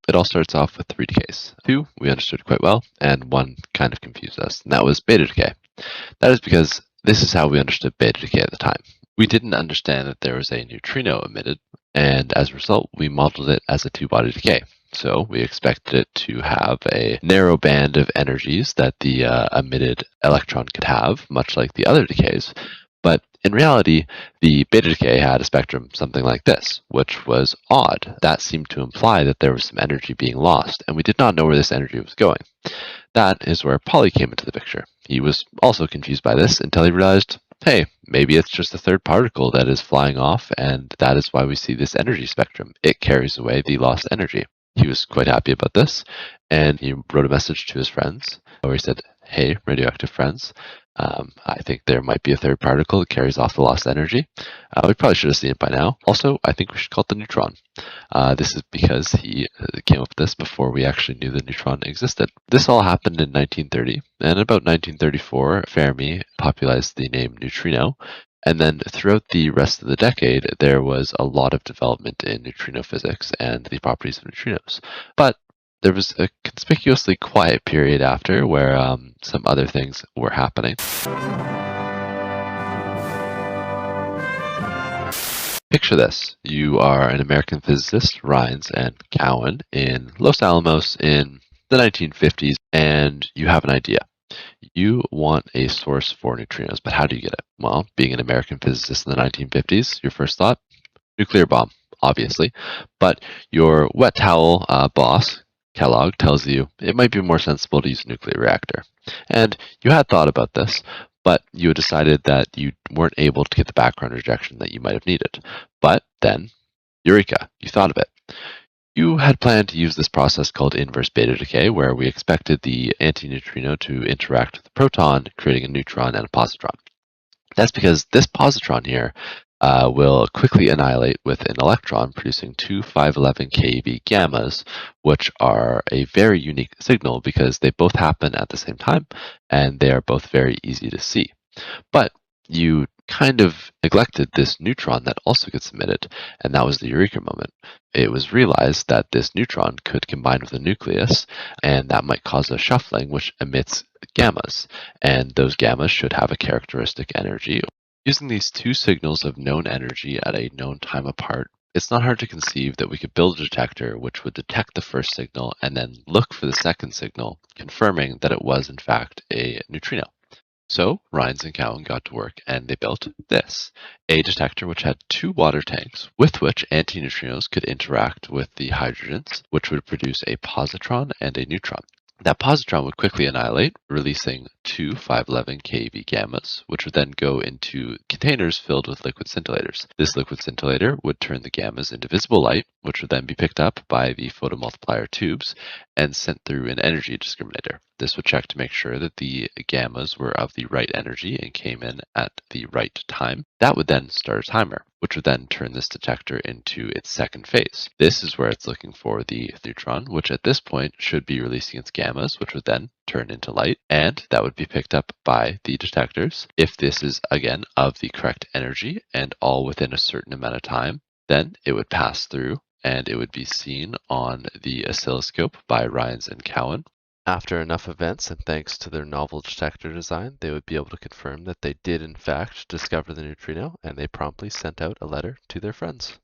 it all starts off with 3 decays. 2 we understood quite well, and 1 kind of confused us, and that was beta decay. That is because this is how we understood beta decay at the time. We didn't understand that there was a neutrino emitted, and as a result, we modeled it as a two-body decay. So we expected it to have a narrow band of energies that the emitted electron could have, much like the other decays. But in reality, the beta decay had a spectrum something like this, which was odd. That seemed to imply that there was some energy being lost, and we did not know where this energy was going. That is where Pauly came into the picture. He was also confused by this until he realized, hey, maybe it's just a third particle that is flying off, and that is why we see this energy spectrum. It carries away the lost energy. He was quite happy about this, and he wrote a message to his friends where he said, hey, radioactive friends, I think there might be a third particle that carries off the lost energy. We probably should have seen it by now. Also, I think we should call it the neutron. This is because he came up with this before we actually knew the neutron existed. This all happened in 1930, and about 1934, Fermi popularized the name neutrino. And then throughout the rest of the decade, there was a lot of development in neutrino physics and the properties of neutrinos. But there was a conspicuously quiet period after where some other things were happening. Picture this. You are an American physicist, Reines and Cowan, in Los Alamos in the 1950s, and you have an idea. You want a source for neutrinos, but how do you get it? Well, being an American physicist in the 1950s, your first thought? Nuclear bomb, obviously. But your wet towel boss, Kellogg, tells you it might be more sensible to use a nuclear reactor. And you had thought about this, but you had decided that you weren't able to get the background rejection that you might have needed. But then, eureka, you thought of it. You had planned to use this process called inverse beta decay, where we expected the antineutrino to interact with the proton, creating a neutron and a positron. That's because this positron here will quickly annihilate with an electron, producing two 511 keV gammas, which are a very unique signal because they both happen at the same time, and they are both very easy to see. But you kind of neglected this neutron that also gets emitted, and that was the eureka moment. It was realized that this neutron could combine with a nucleus, and that might cause a shuffling, which emits gammas, and those gammas should have a characteristic energy. Using these two signals of known energy at a known time apart, it's not hard to conceive that we could build a detector which would detect the first signal and then look for the second signal, confirming that it was in fact a neutrino. So Reines and Cowan got to work and they built this, a detector which had two water tanks with which antineutrinos could interact with the hydrogens, which would produce a positron and a neutron. That positron would quickly annihilate, releasing two 511 keV gammas, which would then go into containers filled with liquid scintillators. This liquid scintillator would turn the gammas into visible light, which would then be picked up by the photomultiplier tubes and sent through an energy discriminator. This would check to make sure that the gammas were of the right energy and came in at the right time. That would then start a timer, which would then turn this detector into its second phase. This is where it's looking for the neutron, which at this point should be releasing its gammas, which would then turn into light, and that would be picked up by the detectors. If this is, again, of the correct energy and all within a certain amount of time, then it would pass through and it would be seen on the oscilloscope by Reines and Cowan. After enough events, and thanks to their novel detector design, they would be able to confirm that they did in fact discover the neutrino, and they promptly sent out a letter to their friends.